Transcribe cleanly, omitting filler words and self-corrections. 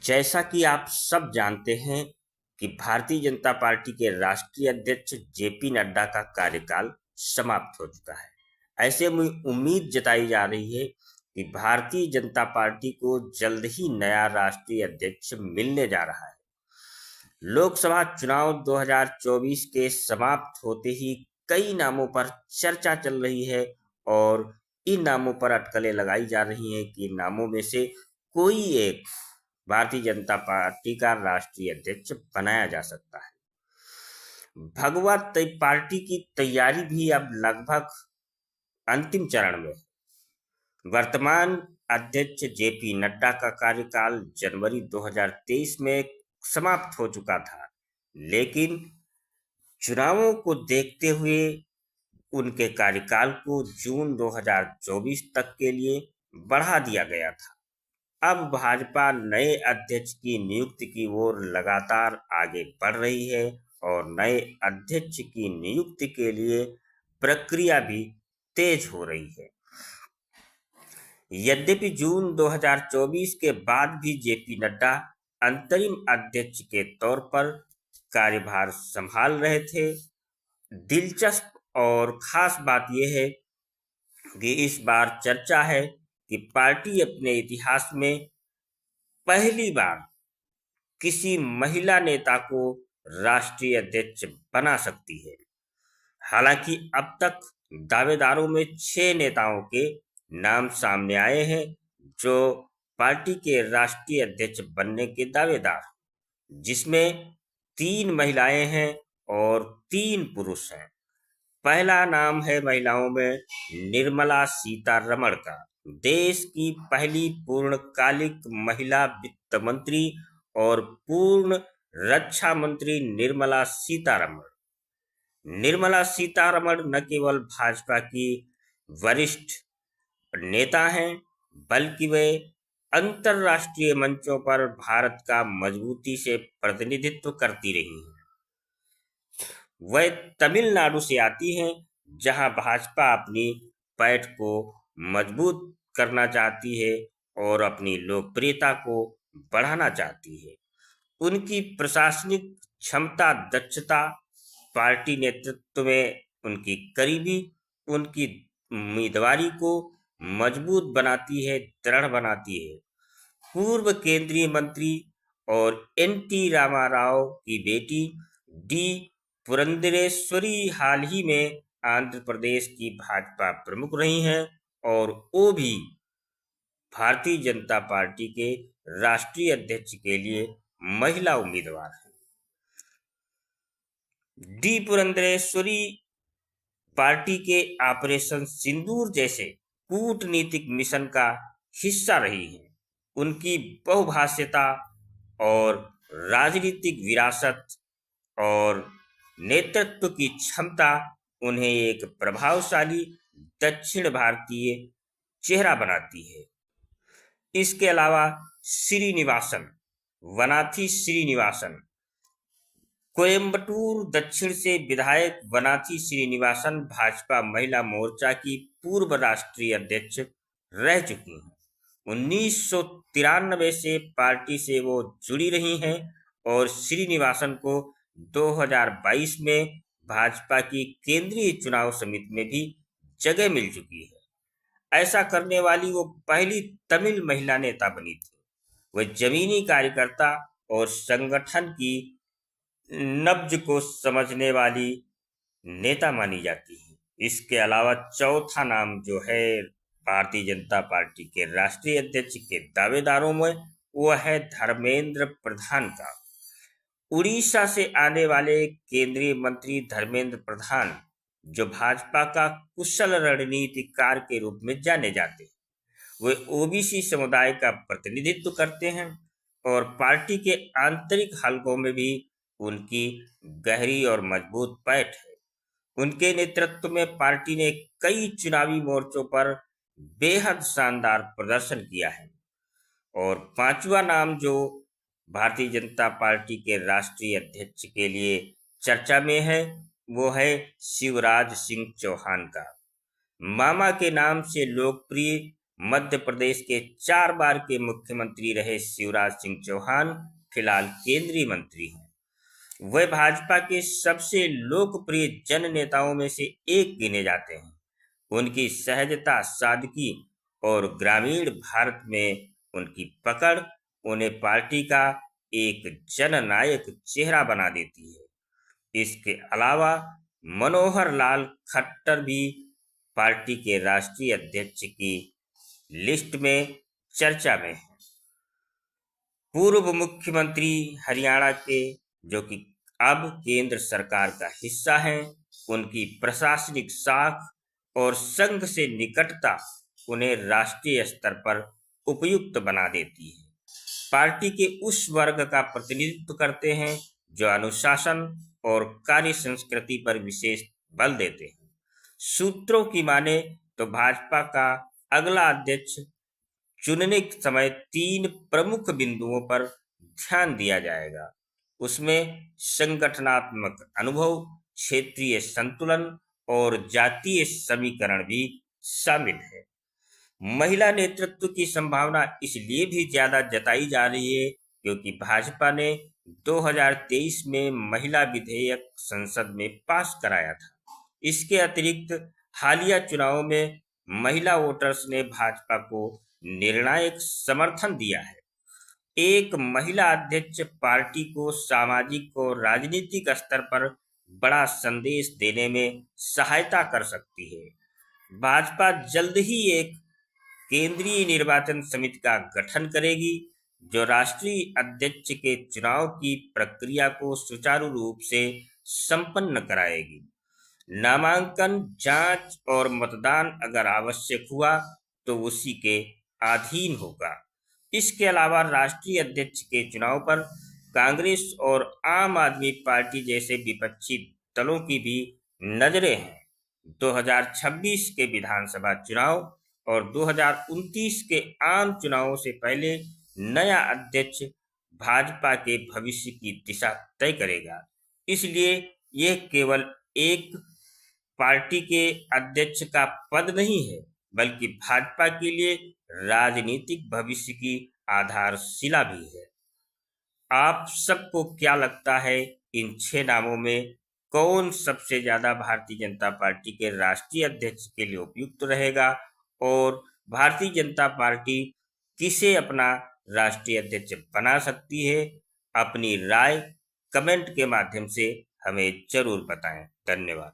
जैसा कि आप सब जानते हैं कि भारतीय जनता पार्टी के राष्ट्रीय अध्यक्ष जेपी नड्डा का कार्यकाल समाप्त हो चुका है। ऐसे में उम्मीद जताई जा रही है कि भारतीय जनता पार्टी को जल्द ही नया राष्ट्रीय अध्यक्ष मिलने जा रहा है। लोकसभा चुनाव 2024 के समाप्त होते ही कई नामों पर चर्चा चल रही है और इन नामों पर अटकलें लगाई जा रही हैं कि नामों में से कोई एक भारतीय जनता पार्टी का राष्ट्रीय अध्यक्ष बनाया जा सकता है। भगवा पार्टी की तैयारी भी अब लगभग अंतिम चरण में है। वर्तमान अध्यक्ष जेपी नड्डा का कार्यकाल जनवरी 2023 में समाप्त हो चुका था, लेकिन चुनावों को देखते हुए उनके कार्यकाल को जून 2024 तक के लिए बढ़ा दिया गया था। अब भाजपा नए अध्यक्ष की नियुक्ति की ओर लगातार आगे बढ़ रही है और नए अध्यक्ष की नियुक्ति के लिए प्रक्रिया भी तेज हो रही है। यद्यपि जून 2024 के बाद भी जेपी नड्डा अंतरिम अध्यक्ष के तौर पर कार्यभार संभाल रहे थे। दिलचस्प और खास बात यह है कि इस बार चर्चा है कि पार्टी अपने इतिहास में पहली बार किसी महिला नेता को राष्ट्रीय अध्यक्ष बना सकती है। हालांकि अब तक दावेदारों में 6 नेताओं के नाम सामने आए हैं जो पार्टी के राष्ट्रीय अध्यक्ष बनने के दावेदार, जिसमें 3 महिलाएं हैं और 3 पुरुष हैं। पहला नाम है महिलाओं में निर्मला सीतारमण का। देश की पहली पूर्णकालिक महिला वित्त मंत्री और पूर्ण रक्षा मंत्री निर्मला सीतारमण न केवल भाजपा की वरिष्ठ नेता हैं, बल्कि वे अंतर्राष्ट्रीय मंचों पर भारत का मजबूती से प्रतिनिधित्व करती रही हैं। वह तमिलनाडु से आती हैं, जहां भाजपा अपनी पैठ को मजबूत करना चाहती है और अपनी लोकप्रियता को बढ़ाना चाहती है। उनकी प्रशासनिक क्षमता, दक्षता पार्टी नेतृत्व में उनकी करीबी उनकी उम्मीदवारी को मजबूत बनाती है, दृढ़ बनाती है। पूर्व केंद्रीय मंत्री और एनटी रामाराव की बेटी डी पुरंदेश्वरी हाल ही में आंध्र प्रदेश की भाजपा प्रमुख रही हैं और वो भी भारतीय जनता पार्टी के राष्ट्रीय अध्यक्ष के लिए महिला उम्मीदवार हैं। डी पुरंदेश्वरी पार्टी के ऑपरेशन सिंदूर जैसे कूटनीतिक मिशन का हिस्सा रही हैं। उनकी बहुभाषिता और राजनीतिक विरासत और नेतृत्व की क्षमता उन्हें एक प्रभावशाली दक्षिण भारतीय चेहरा बनाती है। इसके अलावा वनाथी श्रीनिवासन, कोयम्बटूर दक्षिण से विधायक वनाथी श्रीनिवासन भाजपा महिला मोर्चा की पूर्व राष्ट्रीय अध्यक्ष रह चुकी हैं। 1993 से पार्टी से वो जुड़ी रही हैं और श्रीनिवासन को 2022 में भाजपा की केंद्रीय चुनाव समिति में भी जगह मिल चुकी है। ऐसा करने वाली वो पहली तमिल महिला नेता बनी थी। वह जमीनी कार्यकर्ता और संगठन की नब्ज को समझने वाली नेता मानी जाती है। इसके अलावा चौथा नाम जो है भारतीय जनता पार्टी के राष्ट्रीय अध्यक्ष के दावेदारों में, वो है धर्मेंद्र प्रधान का। उड़ीसा से आने वाले केंद्रीय मंत्री धर्मेंद्र प्रधान, जो भाजपा का कुशल रणनीतिकार के रूप में जाने जाते हैं, वे ओबीसी समुदाय का प्रतिनिधित्व करते हैं और पार्टी के आंतरिक हलकों में भी उनकी गहरी और मजबूत पैठ है। उनके नेतृत्व में पार्टी ने कई चुनावी मोर्चों पर बेहद शानदार प्रदर्शन किया है। और पांचवा नाम जो भारतीय जनता पार्टी के राष्ट्रीय अध्यक्ष के लिए चर्चा में है, वो है शिवराज सिंह चौहान का। मामा के नाम से लोकप्रिय मध्य प्रदेश के 4 बार के मुख्यमंत्री रहे शिवराज सिंह चौहान फिलहाल केंद्रीय मंत्री हैं। वे भाजपा के सबसे लोकप्रिय जन नेताओं में से एक गिने जाते हैं। उनकी सहजता, सादगी और ग्रामीण भारत में उनकी पकड़ उन्हें पार्टी का एक जननायक चेहरा बना देती है। इसके अलावा मनोहर लाल खट्टर भी पार्टी के राष्ट्रीय अध्यक्ष की लिस्ट में चर्चा में है। पूर्व मुख्यमंत्री हरियाणा के, जो कि अब केंद्र सरकार का हिस्सा हैं, उनकी प्रशासनिक साख और संघ से निकटता उन्हें राष्ट्रीय स्तर पर उपयुक्त बना देती है। पार्टी के उस वर्ग का प्रतिनिधित्व करते हैं जो अनुशासन और कार्य संस्कृति पर विशेष बल देते हैं। सूत्रों की माने तो भाजपा का अगला अध्यक्ष चुनने के समय 3 प्रमुख बिंदुओं पर ध्यान दिया जाएगा। उसमें संगठनात्मक अनुभव, क्षेत्रीय संतुलन और जातीय समीकरण भी शामिल है। महिला नेतृत्व की संभावना इसलिए भी ज्यादा जताई जा रही है क्योंकि भाजपा ने 2023 में महिला विधेयक संसद में पास कराया था। इसके अतिरिक्त हालिया चुनावों में महिला वोटर्स ने भाजपा को निर्णायक समर्थन दिया है। एक महिला अध्यक्ष पार्टी को सामाजिक और राजनीतिक स्तर पर बड़ा संदेश देने में सहायता कर सकती है। भाजपा जल्द ही एक केंद्रीय निर्वाचन समिति का गठन करेगी जो राष्ट्रीय अध्यक्ष के चुनाव की प्रक्रिया को सुचारू रूप से संपन्न कराएगी। नामांकन, जांच और मतदान अगर आवश्यक हुआ तो उसी के अधीन होगा। इसके अलावा राष्ट्रीय अध्यक्ष के चुनाव पर कांग्रेस और आम आदमी पार्टी जैसे विपक्षी दलों की भी नजरें हैं। 2026 के विधानसभा चुनाव और 2029 के आम चुनावों से पहले नया अध्यक्ष भाजपा के भविष्य की दिशा तय करेगा। इसलिए यह केवल एक पार्टी के अध्यक्ष का पद नहीं है, बल्कि भाजपा के लिए राजनीतिक भविष्य की आधारशिला भी है। आप सबको क्या लगता है, इन 6 नामों में कौन सबसे ज्यादा भारतीय जनता पार्टी के राष्ट्रीय अध्यक्ष के लिए उपयुक्त रहेगा और भारतीय जनता पार्टी किसे अपना राष्ट्रीय अध्यक्ष बना सकती है? अपनी राय कमेंट के माध्यम से हमें जरूर बताएं। धन्यवाद।